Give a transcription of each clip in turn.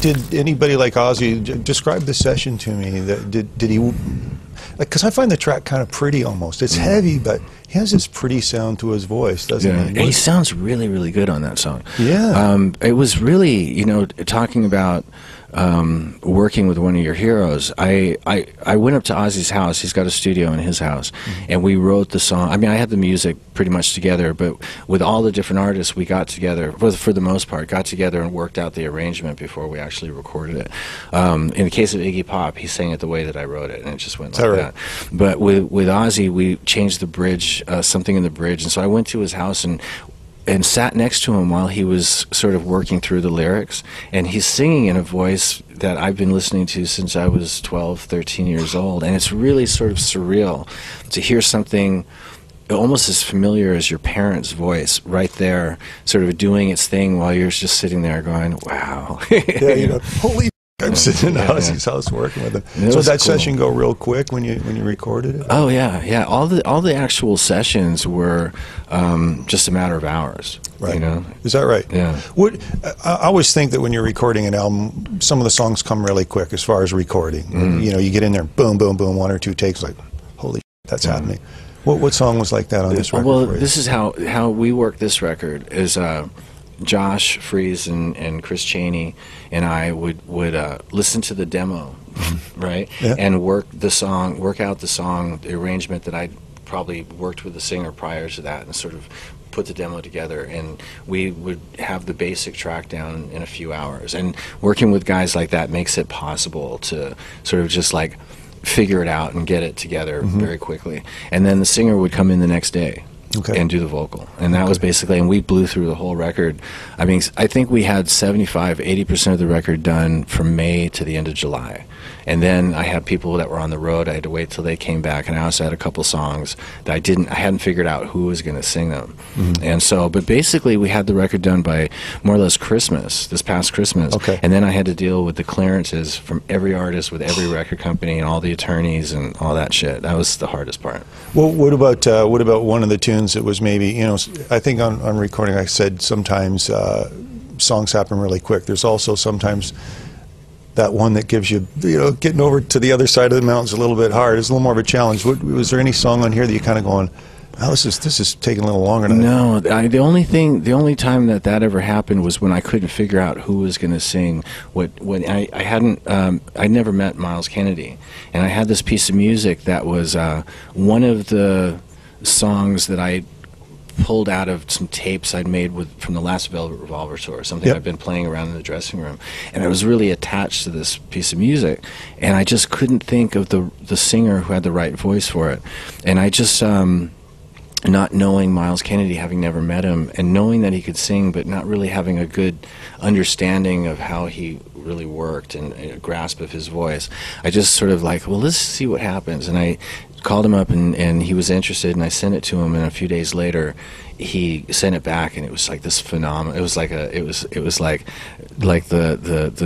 Did anybody like Ozzy describe the session to me? Did he? Because I find the track kind of pretty almost. It's heavy, but he has this pretty sound to his voice, doesn't he? And he sounds really, really good on that song. Yeah. It was really, you know, talking about working with one of your heroes. I went up to Ozzy's house. He's got a studio in his house, and we wrote the song. I mean, I had the music pretty much together, but with all the different artists, we got together, for the most part, got together and worked out the arrangement before we actually recorded it. In the case of Iggy Pop, he sang it the way that I wrote it, and it just went like that. But with Ozzy, we changed the bridge, something in the bridge, and so I went to his house and sat next to him while he was sort of working through the lyrics, and he's singing in a voice that I've been listening to since I was 12, 13 years old, and it's really sort of surreal to hear something almost as familiar as your parents' voice right there, sort of doing its thing while you're just sitting there going, wow. Yeah, you know, holy I'm sitting in Ozzy's house working with him. So did that session go real quick when you recorded it? Oh yeah. All the actual sessions were just a matter of hours. Right. You know? Is that right? Yeah. I always think that when you're recording an album, some of the songs come really quick as far as recording. You know, you get in there, boom, boom, boom, one or two takes, like, holy that's happening. What song was like that on this record? Well, this is how we work this record is. Josh Freese and Chris Chaney and I would listen to the demo, right, and work out the song, the arrangement that I'd probably worked with the singer prior to that, and sort of put the demo together, and we would have the basic track down in a few hours. And working with guys like that makes it possible to sort of just like figure it out and get it together very quickly. And then the singer would come in the next day. And do the vocal, and that was basically, and we blew through the whole record. I mean, I think we had 75–80% of the record done from May to the end of July, and then I had people that were on the road. I had to wait till they came back, and I also had a couple songs that I hadn't figured out who was going to sing them, and so, but basically we had the record done by more or less Christmas, this past Christmas, and then I had to deal with the clearances from every artist with every record company and all the attorneys and all that shit. That was the hardest part. Well, what about one of the tunes that was maybe, you know, I think on recording I said sometimes songs happen really quick. There's also sometimes that one that gives you, you know, getting over to the other side of the mountain's a little bit hard. It's a little more of a challenge. Was there any song on here that you kind of going, oh, this is taking a little longer than No, the only time that ever happened was when I couldn't figure out who was going to sing. When I'd never met Miles Kennedy, and I had this piece of music that was one of the songs that I pulled out of some tapes I'd made from the last Velvet Revolver tour, something I've been playing around in the dressing room, and I was really attached to this piece of music, and I just couldn't think of the singer who had the right voice for it, and I just not knowing Miles Kennedy, having never met him, and knowing that he could sing, but not really having a good understanding of how he really worked and a grasp of his voice, I just sort of like, well, let's see what happens, and I called him up, and he was interested, and I sent it to him, and a few days later he sent it back, and it was like this phenomenon. It was like the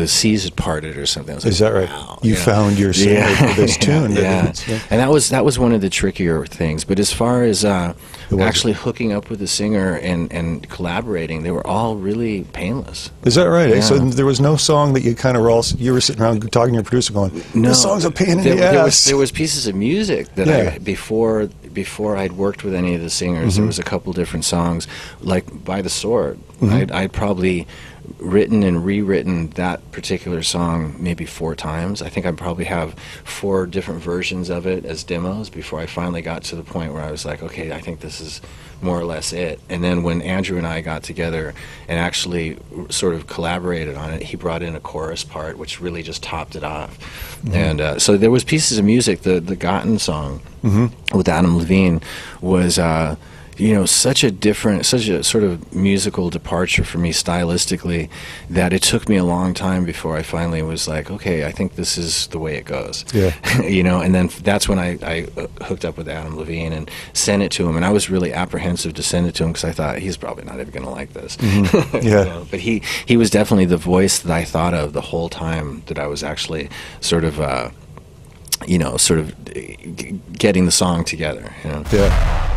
seas had parted or something. I was like, is that right? Wow, you found your singer for this tune. And that was one of the trickier things. But as far as actually hooking up with the singer and collaborating, they were all really painless. Is that right? Yeah. So there was no song that you kind of you were sitting around talking to your producer going, no, this song's a pain in the ass. There was pieces of music that before I'd worked with any of the singers, there was a couple different songs, like By the Sword. I'd probably written and rewritten that particular song maybe 4 times. I think I probably have 4 different versions of it as demos before I finally got to the point where I was like, okay, I think this is more or less it. And then when Andrew and I got together and actually sort of collaborated on it, he brought in a chorus part which really just topped it off. And so there was pieces of music. The Gotten song with Adam Levine was you know, such a sort of musical departure for me stylistically that it took me a long time before I finally was like, okay, I think this is the way it goes. Yeah. You know, and then that's when I hooked up with Adam Levine and sent it to him, and I was really apprehensive to send it to him because I thought he's probably not even going to like this. Yeah. You know, but he was definitely the voice that I thought of the whole time that I was actually sort of you know, sort of getting the song together. You know? Yeah.